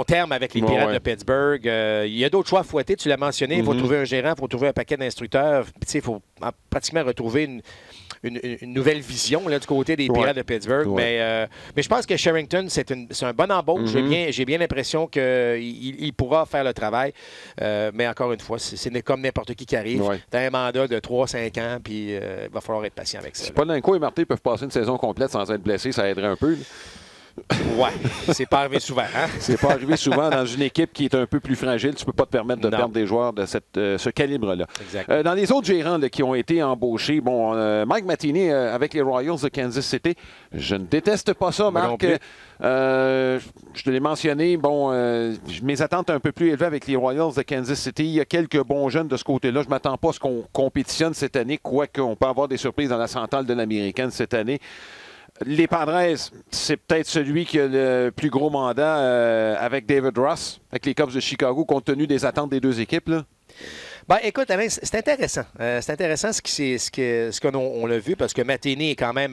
terme avec les Pirates de Pittsburgh. Il y a d'autres choix à fouetter, tu l'as mentionné. Il faut trouver un gérant, il faut trouver un paquet d'instructeurs. Il faut pratiquement retrouver une nouvelle vision là, du côté des Pirates de Pittsburgh. Mais je pense que Sherrington, c'est un bon embauche. J'ai bien l'impression qu'il pourra faire le travail. Mais encore une fois, c'est comme n'importe qui arrive. Tu as un mandat de 3-5 ans, puis il va falloir être patient avec ça. Si Polanco et Marté peuvent passer une saison complète sans être blessés, ça aiderait un peu. Là. Ouais, c'est pas arrivé souvent. Hein? C'est pas arrivé souvent dans une équipe qui est un peu plus fragile. Tu peux pas te permettre de perdre des joueurs de ce calibre-là. Dans les autres gérants qui ont été embauchés, Mike Matheny avec les Royals de Kansas City, je ne déteste pas ça, Marc. Je te l'ai mentionné. Mes attentes un peu plus élevées avec les Royals de Kansas City. Il y a quelques bons jeunes de ce côté-là. Je ne m'attends pas à ce qu'on compétitionne cette année, quoique on peut avoir des surprises dans la centrale de l'américaine cette année. Les Padres, c'est peut-être celui qui a le plus gros mandat avec David Ross, avec les Cubs de Chicago, compte tenu des attentes des deux équipes. Là. Ben, écoute, Alain, c'est intéressant. C'est intéressant ce qu'on l'a vu, parce que Matheny est quand même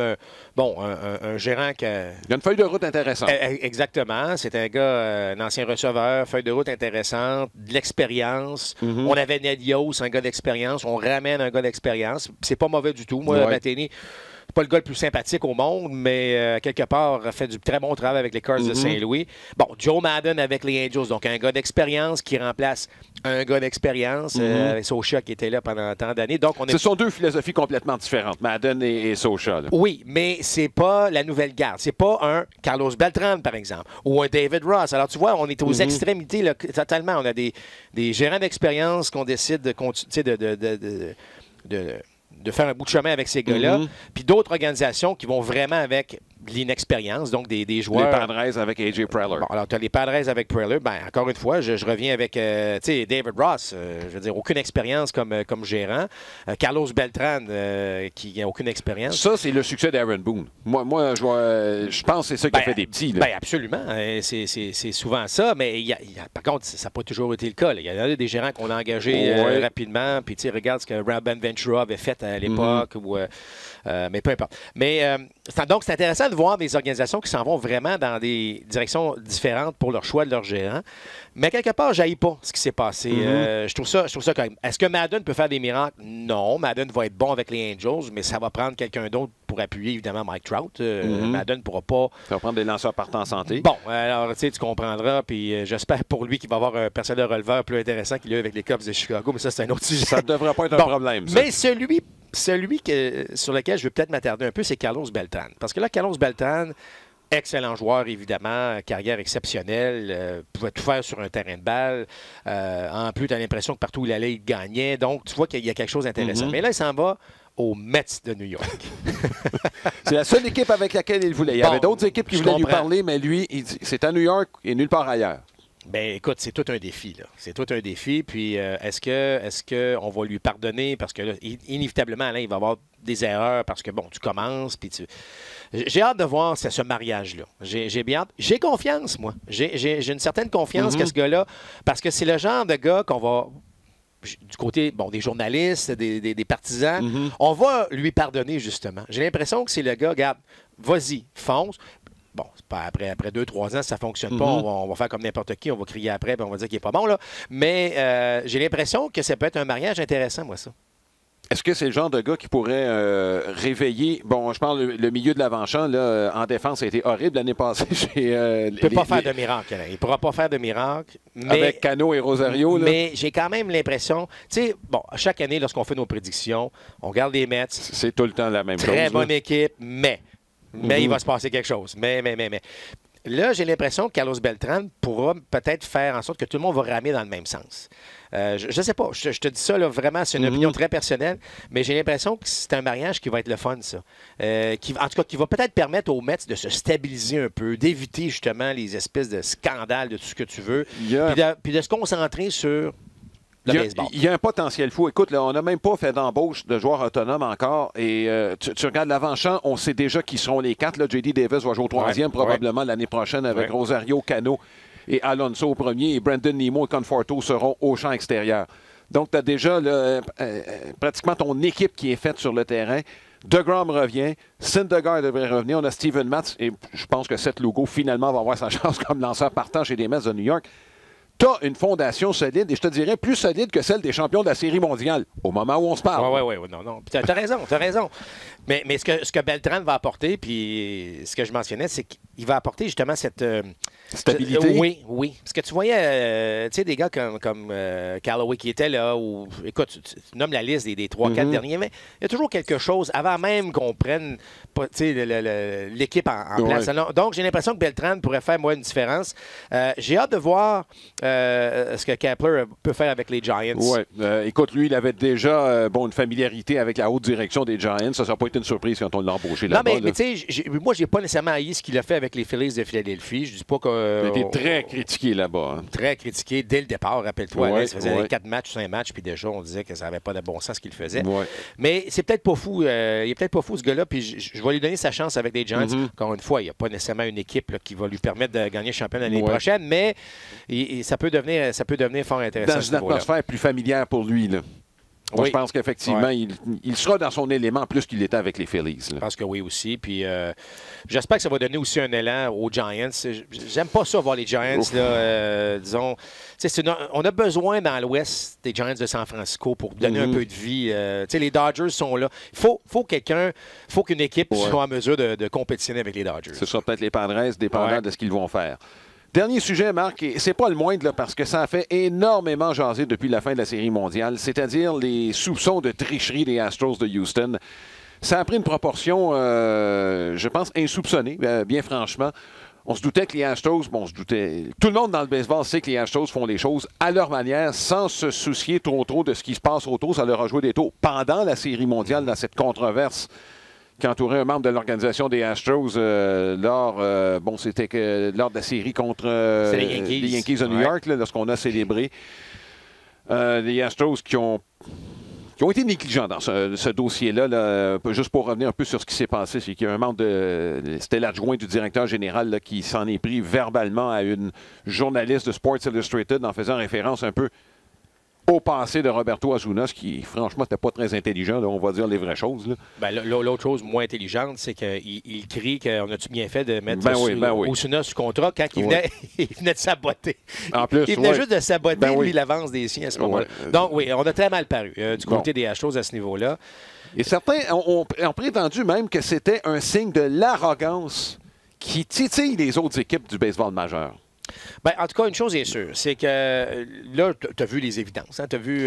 un gérant qui a... Il a une feuille de route intéressante. Exactement. C'est un gars, un ancien receveur, feuille de route intéressante, de l'expérience. On avait Ned Yost, un gars d'expérience. On ramène un gars d'expérience. C'est pas mauvais du tout. Moi, Matheny... pas le gars le plus sympathique au monde, mais quelque part, a fait du très bon travail avec les Cards de Saint-Louis. Bon, Joe Madden avec les Angels, donc un gars d'expérience qui remplace un gars d'expérience. Socha qui était là pendant tant d'années. Donc, ce sont deux philosophies complètement différentes, Madden et Socha. Là. Oui, mais c'est pas la nouvelle garde. C'est pas un Carlos Beltran, par exemple, ou un David Ross. Alors, tu vois, on est aux extrémités là, totalement. On a des gérants d'expérience qu'on décide de faire un bout de chemin avec ces gars-là, puis d'autres organisations qui vont vraiment avec l'inexpérience, donc des joueurs... Les Padres avec A.J. Preller. Bon, alors, tu as les Padres avec Preller. Ben, encore une fois, je reviens avec David Ross, je veux dire, aucune expérience comme gérant. Carlos Beltran, qui n'a aucune expérience. Ça, c'est le succès d'Aaron Boone. Moi je pense que c'est ça qui a fait des petits. Là. Ben, absolument. C'est souvent ça, mais par contre, ça n'a pas toujours été le cas. Là. Il y a des gérants qu'on a engagés rapidement, puis regarde ce que Robin Ventura avait fait à l'époque, mais peu importe. Mais donc, c'est intéressant de voir des organisations qui s'en vont vraiment dans des directions différentes pour leur choix de leur gérant. Mais quelque part, je n'haïs pas ce qui s'est passé. Je trouve ça quand même. Est-ce que Madden peut faire des miracles? Non. Madden va être bon avec les Angels, mais ça va prendre quelqu'un d'autre pour appuyer, évidemment, Mike Trout. Madden ne pourra pas... Ça va prendre des lanceurs partants en santé. Bon, alors, tu comprendras. Puis j'espère pour lui qu'il va avoir un personnel de releveur plus intéressant qu'il a avec les Cubs de Chicago. Mais ça, c'est un autre sujet. Ça ne devrait pas être un problème, ça. Mais celui sur lequel je veux peut-être m'attarder un peu, c'est Carlos Beltran. Parce que là, Carlos Beltran, excellent joueur, évidemment, carrière exceptionnelle, pouvait tout faire sur un terrain de balle. En plus, tu as l'impression que partout où il allait, il gagnait. Donc, tu vois qu'il y a quelque chose d'intéressant. Mais là, il s'en va aux Mets de New York. C'est la seule équipe avec laquelle il voulait. Il y avait d'autres équipes qui voulaient lui parler, mais lui, il dit, c'est à New York et nulle part ailleurs. Bien, écoute, c'est tout un défi, là. C'est tout un défi. Puis, est-ce qu'on va lui pardonner? Parce que, là, inévitablement, Alain, il va y avoir des erreurs parce que, bon, tu commences, puis J'ai hâte de voir ce mariage-là. J'ai bien hâte. J'ai confiance, moi. J'ai une certaine confiance que ce gars-là, parce que c'est le genre de gars qu'on va... Du côté des journalistes, des partisans, on va lui pardonner, justement. J'ai l'impression que c'est le gars, regarde, vas-y, fonce. Bon, c'est pas après 2-3 ans, si ça ne fonctionne pas, on va faire comme n'importe qui, on va crier après, puis on va dire qu'il n'est pas bon, là. Mais j'ai l'impression que ça peut être un mariage intéressant, moi, ça. Est-ce que c'est le genre de gars qui pourrait réveiller... Bon, je parle le milieu de l'avant-champ, là, en défense, ça a été horrible l'année passée. Il ne peut pas faire de miracle. Il ne pourra pas faire de miracle. Mais, avec Cano et Rosario. Là. Mais j'ai quand même l'impression... Tu sais, bon, chaque année, lorsqu'on fait nos prédictions, on regarde les Mets. C'est tout le temps la même chose. Très bonne équipe, mais il va se passer quelque chose. Mais. Là, j'ai l'impression que Carlos Beltran pourra peut-être faire en sorte que tout le monde va ramer dans le même sens. Je ne sais pas. Je te dis ça, là, vraiment, c'est une opinion très personnelle, mais j'ai l'impression que c'est un mariage qui va être le fun, ça. En tout cas, qui va peut-être permettre aux Mets de se stabiliser un peu, d'éviter justement les espèces de scandales de tout ce que tu veux, puis de se concentrer sur... Il y a un potentiel fou. Écoute, là, on n'a même pas fait d'embauche de joueurs autonomes encore. Et tu regardes l'avant-champ, on sait déjà qui seront les 4. Là, J.D. Davis va jouer au 3e probablement l'année prochaine avec Rosario, Cano et Alonso au 1er. Et Brandon Nimmo et Conforto seront au champ extérieur. Donc, tu as déjà pratiquement ton équipe qui est faite sur le terrain. DeGrom revient. Syndergaard devrait revenir. On a Steven Matz. Et je pense que Seth Lugo, finalement, va avoir sa chance comme lanceur partant chez les Mets de New York. tu as une fondation solide, et je te dirais plus solide que celle des champions de la Série mondiale, au moment où on se parle. Oui, non. Tu as raison. Mais ce que Beltran va apporter, puis ce que je mentionnais, c'est qu'il va apporter justement cette... stabilité? Oui. Parce que tu voyais, tu sais, des gars comme Callaway qui était là, ou... Écoute, tu nommes la liste des 3-4 derniers, mais il y a toujours quelque chose, avant même qu'on prenne l'équipe en place. Alors, donc, j'ai l'impression que Beltran pourrait faire, moi, une différence. J'ai hâte de voir ce que Kepler peut faire avec les Giants. Oui. Écoute, lui, il avait déjà une familiarité avec la haute direction des Giants. Ça n'a pas été une surprise quand on l'a embauché là-bas. Non, mais tu sais, moi, j'ai pas nécessairement haï ce qu'il a fait avec les Phillies de Philadelphie. Je dis pas que... Il a été très critiqué là-bas. Hein. Très critiqué dès le départ, rappelle-toi. Ça faisait 4 matchs, 5 matchs, puis déjà, on disait que ça n'avait pas de bon sens ce qu'il faisait. Ouais. Mais c'est peut-être pas fou. Il est peut-être pas fou, ce gars-là, puis je vais lui donner sa chance avec les Giants. Encore une fois, il n'y a pas nécessairement une équipe là, qui va lui permettre de gagner le championnat l'année prochaine, mais ça peut devenir fort intéressant. Dans une atmosphère plus familière pour lui, là. Moi, je pense qu'effectivement, il sera dans son élément plus qu'il était avec les Phillies. Là. Je pense que oui aussi. Puis j'espère que ça va donner aussi un élan aux Giants. J'aime pas ça voir les Giants, là, disons. On a besoin dans l'Ouest des Giants de San Francisco pour donner un peu de vie. Les Dodgers sont là. Il faut qu'une équipe soit en mesure de compétitionner avec les Dodgers. Ce sera peut-être les Padres, dépendant de ce qu'ils vont faire. Dernier sujet, Marc, et c'est pas le moindre là, parce que ça a fait énormément jaser depuis la fin de la Série mondiale, c'est-à-dire les soupçons de tricherie des Astros de Houston. Ça a pris une proportion, je pense, insoupçonnée, bien franchement. On se doutait que les Astros, tout le monde dans le baseball sait que les Astros font les choses à leur manière, sans se soucier trop de ce qui se passe autour. Ça leur a joué des tours pendant la Série mondiale, dans cette controverse qui entourait un membre de l'organisation des Astros lors de la série contre les Yankees de New York, là, lorsqu'on a célébré les Astros qui ont été négligents dans ce dossier-là. Là, juste pour revenir un peu sur ce qui s'est passé, c'est qu'il y a un membre c'était l'adjoint du directeur général là, qui s'en est pris verbalement à une journaliste de Sports Illustrated en faisant référence un peu au passé de Roberto Osuna, ce qui, franchement, n'était pas très intelligent. Là, on va dire les vraies choses. L'autre chose moins intelligente, c'est qu'il crie qu'on a-tu bien fait de mettre Osuna sous contrat quand il venait, il venait de saboter. En plus, il venait juste de saboter l'avance des siens à ce moment-là. Donc, oui, on a très mal paru du côté des Astros à ce niveau-là. Et certains ont prétendu même que c'était un signe de l'arrogance qui titille les autres équipes du baseball majeur. En tout cas, une chose est sûre, c'est que là, tu as vu les évidences. Hein? Tu as vu.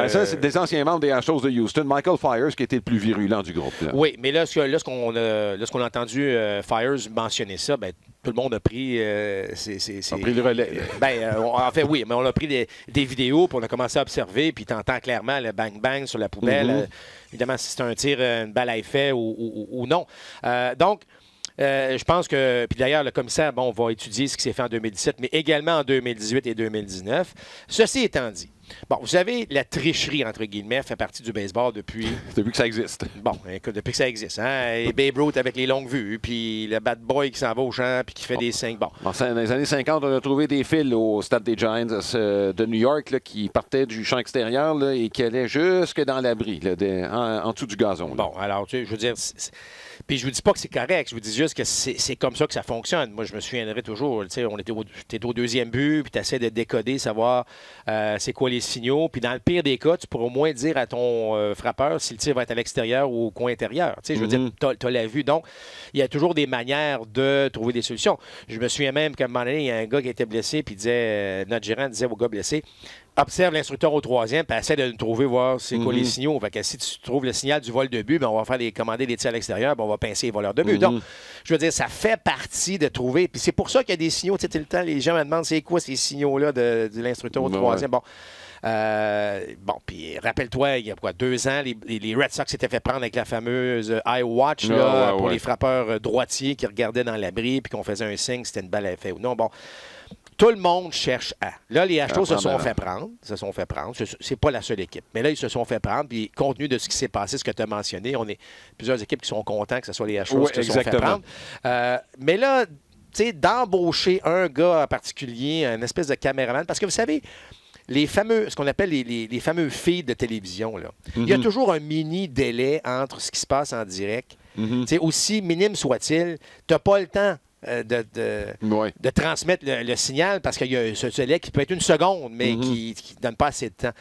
Ça, c'est des anciens membres des Astros de Houston. Michael Fiers, qui était le plus virulent du groupe. Là. Oui, mais là, lorsqu'on a entendu Fiers mentionner ça, tout le monde a pris. On a pris le relais. En fait, oui, mais on a pris des vidéos, puis on a commencé à observer, puis tu entends clairement le bang-bang sur la poubelle. Évidemment, si c'est un tir, une balle à effet ou non. Donc, je pense que, puis d'ailleurs, le commissaire, va étudier ce qui s'est fait en 2017, mais également en 2018 et 2019. Ceci étant dit, vous savez, la tricherie, entre guillemets, fait partie du baseball depuis... Depuis que ça existe. Écoute, depuis que ça existe. Hein? Et Babe Ruth avec les longues vues, puis le bad boy qui s'en va au champ, puis qui fait des 5. Dans les années 50, on a trouvé des fils au stade des Giants de New York là, qui partaient du champ extérieur là, et qui allaient jusque dans l'abri, en dessous du gazon. Là. Alors, tu sais, je veux dire... Puis je vous dis pas que c'est correct, je vous dis juste que c'est comme ça que ça fonctionne. Moi, je me souviendrai toujours, tu sais, t'es au deuxième but, puis tu essaies de décoder, savoir c'est quoi les signaux. Puis dans le pire des cas, tu pourras au moins dire à ton frappeur si le tir va être à l'extérieur ou au coin intérieur. Tu sais, je veux dire, t'as la vue. Donc, il y a toujours des manières de trouver des solutions. Je me souviens même qu'à un moment donné, il y a un gars qui était blessé, puis notre gérant disait au gars blessé, observe l'instructeur au troisième, puis essaie de le trouver, voir c'est quoi les signaux. Fait que si tu trouves le signal du vol de but, on va commander des tirs à l'extérieur, on va pincer les voleurs de but. Donc, je veux dire, ça fait partie de trouver. Puis c'est pour ça qu'il y a des signaux. Tu sais, tout le temps, les gens me demandent c'est quoi ces signaux-là de l'instructeur au troisième. Puis rappelle-toi, il y a 2 ans, les Red Sox s'étaient fait prendre avec la fameuse iWatch pour les frappeurs droitiers qui regardaient dans l'abri puis qu'on faisait un signe, c'était une balle à effet ou non. Tout le monde cherche à. Là, les Astros se sont fait prendre. C'est pas la seule équipe. Mais là, ils se sont fait prendre. Puis, compte tenu de ce qui s'est passé, ce que tu as mentionné, on est plusieurs équipes qui sont contents que ce soit les Astros qui se sont fait prendre. Mais là, tu sais, d'embaucher un gars en particulier, une espèce de caméraman, parce que vous savez, ce qu'on appelle les fameux feeds de télévision, là, il y a toujours un mini délai entre ce qui se passe en direct. Aussi minime soit-il, tu n'as pas le temps de transmettre le signal parce qu'il y a ce délai qui peut être une seconde, mais qui ne donne pas assez de temps.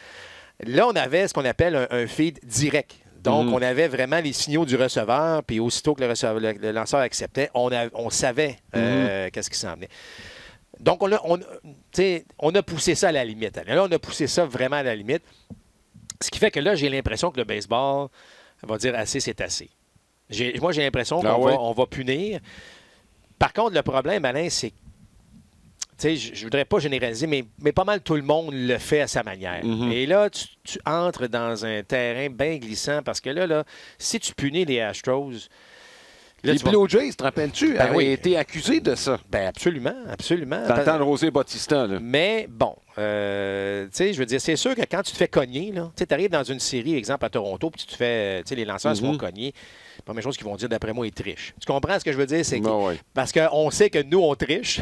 Là, on avait ce qu'on appelle un feed direct. Donc, on avait vraiment les signaux du receveur, puis aussitôt que le lanceur acceptait, on savait qu'est-ce qui s'en venait. Donc, on a poussé ça à la limite. Là, on a poussé ça vraiment à la limite. Ce qui fait que là, j'ai l'impression que le baseball va dire assez, c'est assez. Moi, j'ai l'impression qu'on va punir. Par contre, le problème, Alain, c'est que je ne voudrais pas généraliser, mais pas mal tout le monde le fait à sa manière. Et là, tu entres dans un terrain bien glissant parce que là, si tu punis les Astros... Là, les Blue Jays, te rappelles-tu, avaient été accusés de ça. Ben absolument, absolument. Dans le temps de José Bautista. Là. Mais bon, je veux dire, c'est sûr que quand tu te fais cogner, tu arrives dans une série, exemple à Toronto, puis tu te fais, les lanceurs se font cogner. La première chose qu'ils vont dire, d'après moi, ils trichent. Tu comprends ce que je veux dire? C'est parce qu'on sait que nous, on triche,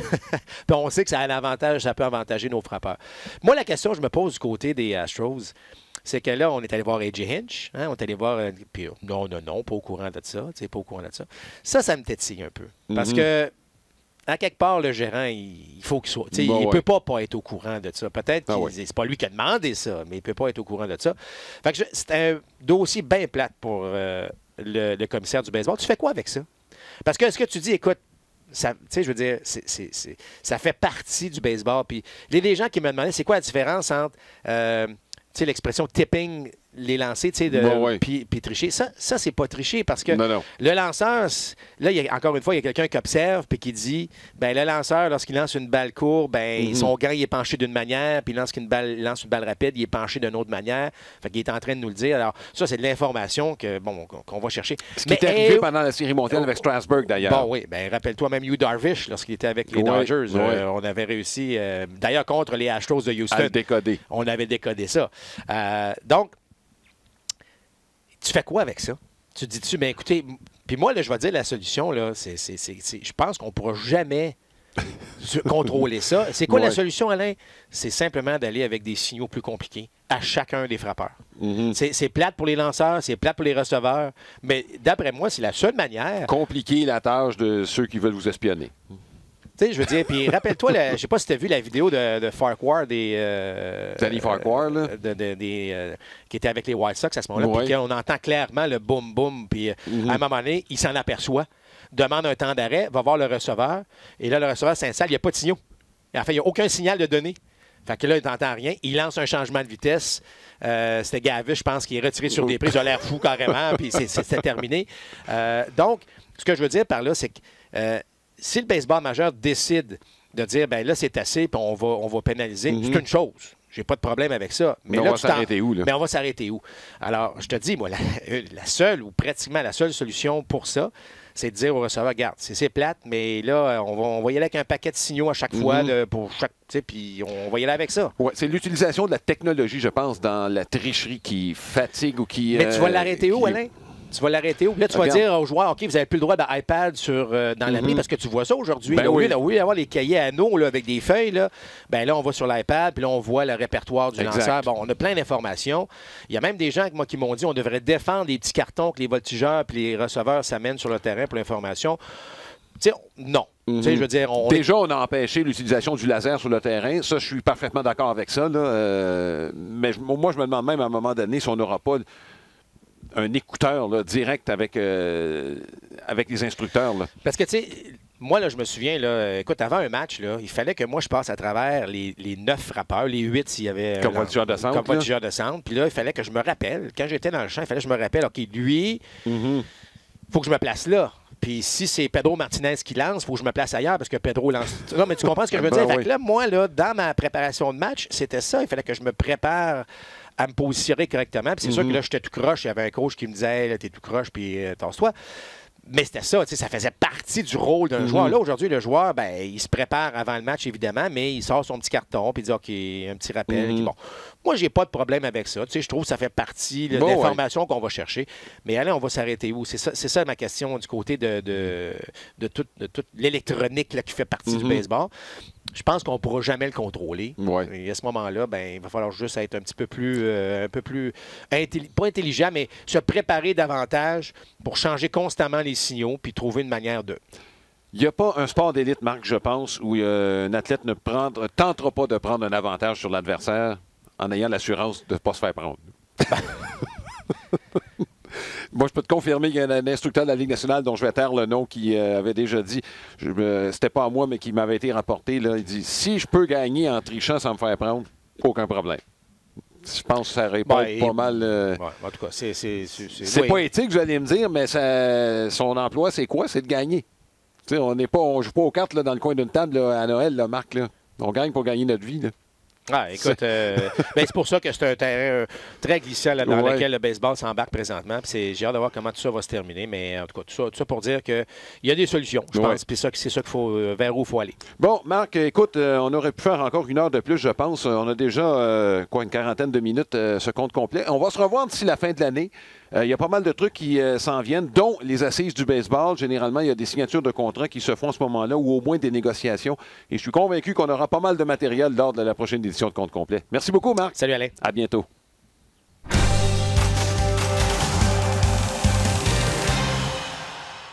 puis on sait que ça a un avantage, ça peut avantager nos frappeurs. Moi, la question que je me pose du côté des Astros, c'est que là, on est allé voir A.J. Hinch. Hein, on est allé voir... Puis, non, pas au courant de ça. Pas au courant de ça. Ça me tétille un peu. Parce que, à quelque part, le gérant, il faut qu'il soit... il ne peut pas être au courant de ça. Peut-être que c'est pas lui qui a demandé ça, mais il ne peut pas être au courant de ça. Fait que c'est un dossier bien plate pour le commissaire du baseball. Tu fais quoi avec ça? Parce que est-ce que tu dis, écoute, je veux dire, ça fait partie du baseball. Puis les gens qui me demandaient, c'est quoi la différence entre... l'expression tipping les lancers, puis tricher. Ça c'est pas tricher parce que le lanceur, là, encore une fois, il y a quelqu'un qui observe puis qui dit, ben le lanceur, lorsqu'il lance une balle courte, son gant, il est penché d'une manière, puis lorsqu'il lance une balle rapide, il est penché d'une autre manière. Fait qu'il est en train de nous le dire. Alors, ça, c'est de l'information qu'on va chercher. Ce qui est arrivé pendant la série mondiale avec Strasburg, d'ailleurs. Bon, oui. Ben, rappelle-toi même Yu Darvish, lorsqu'il était avec les Dodgers. On avait réussi, d'ailleurs, contre les Astros de Houston. À le décoder. On avait décodé ça. Donc, tu fais quoi avec ça? Tu te dis-tu, bien écoutez, puis moi, là, je vais dire la solution, là, je pense qu'on ne pourra jamais contrôler ça. C'est quoi la solution, Alain? C'est simplement d'aller avec des signaux plus compliqués à chacun des frappeurs. C'est plate pour les lanceurs, c'est plate pour les receveurs, mais d'après moi, c'est la seule manière... Compliquer la tâche de ceux qui veulent vous espionner. Tu sais, je veux dire, puis rappelle-toi, je ne sais pas si tu as vu la vidéo de Farquhar, Danny Farquhar, là. Qui était avec les White Sox à ce moment-là, puis qu'on entend clairement le boum-boum, puis à un moment donné, il s'en aperçoit, demande un temps d'arrêt, va voir le receveur, et là, le receveur s'installe, il n'y a pas de signaux. Enfin, il n'y a aucun signal de donné. Fait que là, il n'entend rien. Il lance un changement de vitesse. C'était Gavish, je pense, qui est retiré sur des prises. Il a l'air fou carrément, puis c'est terminé. Donc, ce que je veux dire par là, c'est que si le baseball majeur décide de dire, ben là, c'est assez, puis on va pénaliser, c'est une chose. J'ai pas de problème avec ça. Mais là, on va s'arrêter où, là? Mais on va s'arrêter où? Alors, je te dis, moi, la seule, ou pratiquement la seule solution pour ça, c'est de dire au receveur, regarde, c'est plate, mais là, on va y aller avec un paquet de signaux à chaque fois pour chaque... Puis on va y aller avec ça. Ouais, c'est l'utilisation de la technologie, je pense, dans la tricherie qui fatigue ou qui... Mais tu vas l'arrêter où, Alain? Tu vas l'arrêter où? Là, tu vas dire aux joueurs, OK, vous n'avez plus le droit d'iPad dans l'abri parce que tu vois ça aujourd'hui. Au lieu d'avoir les cahiers à nous avec des feuilles, là on va sur l'iPad, puis là, on voit le répertoire du lanceur. Bon, on a plein d'informations. Il y a même des gens qui m'ont dit on devrait défendre les petits cartons que les voltigeurs et les receveurs s'amènent sur le terrain pour l'information. Non. Je veux dire, déjà, on a empêché l'utilisation du laser sur le terrain. Ça, je suis parfaitement d'accord avec ça. Là. Mais moi, je me demande même à un moment donné si on n'aura pas un écouteur là, direct avec les instructeurs. Là. Parce que, tu sais, moi, là, je me souviens, là, écoute, avant un match, là, il fallait que moi, je passe à travers les 9 frappeurs, les 8 s'il y avait... Comme voltigeur de centre. Comme voltigeur de centre. Puis là, il fallait que je me rappelle, quand j'étais dans le champ, il fallait que je me rappelle, OK, lui, il faut que je me place là. Puis si c'est Pedro Martinez qui lance, il faut que je me place ailleurs parce que Pedro lance... Non, mais tu comprends ce que je veux dire? Fait que là, moi, là, dans ma préparation de match, c'était ça. Il fallait que je me prépare à me positionner correctement. Puis c'est sûr que là, j'étais tout croche. Il y avait un coach qui me disait hey, « T'es tout croche, puis tasse-toi ». Mais c'était ça, ça faisait partie du rôle d'un joueur. Là, aujourd'hui, le joueur, il se prépare avant le match, évidemment, mais il sort son petit carton puis il dit OK, un petit rappel. Bon. Moi, j'ai pas de problème avec ça. Je trouve que ça fait partie de l'information qu'on va chercher. Mais allez, on va s'arrêter où? C'est ça ma question du côté de toute l'électronique là, qui fait partie du baseball. Je pense qu'on ne pourra jamais le contrôler. Et à ce moment-là, il va falloir juste être un petit peu plus, pas intelligent, mais se préparer davantage pour changer constamment les signaux puis trouver une manière de... Il n'y a pas un sport d'élite, Marc, je pense, où un athlète ne tentera pas de prendre un avantage sur l'adversaire en ayant l'assurance de ne pas se faire prendre. Moi, je peux te confirmer qu'il y a un instructeur de la Ligue nationale dont je vais taire le nom qui avait déjà dit, c'était pas à moi, mais qui m'avait été rapporté, là, il dit, si je peux gagner en trichant sans me faire prendre, aucun problème. Je pense que ça répond pas mal. En tout cas, c'est pas éthique, vous allez me dire, mais son emploi, c'est quoi? C'est de gagner. T'sais, on joue pas aux cartes là, dans le coin d'une table là, à Noël, là, Marc. Là. On gagne pour gagner notre vie. Là. Ah, écoute, c'est pour ça que c'est un terrain très glissant là, dans lequel le baseball s'embarque présentement. J'ai hâte de voir comment tout ça va se terminer. Mais en tout cas, tout ça pour dire qu'il y a des solutions, je pense. Puis c'est ça qu'il faut, vers où il faut aller. Bon, Marc, écoute, on aurait pu faire encore 1 heure de plus, je pense. On a déjà une quarantaine de minutes, ce compte complet. On va se revoir d'ici la fin de l'année. Il y a pas mal de trucs qui s'en viennent, dont les assises du baseball. Généralement, il y a des signatures de contrats qui se font à ce moment-là ou au moins des négociations. Et je suis convaincu qu'on aura pas mal de matériel lors de la prochaine édition de Compte complet. Merci beaucoup, Marc. Salut, Alain. À bientôt.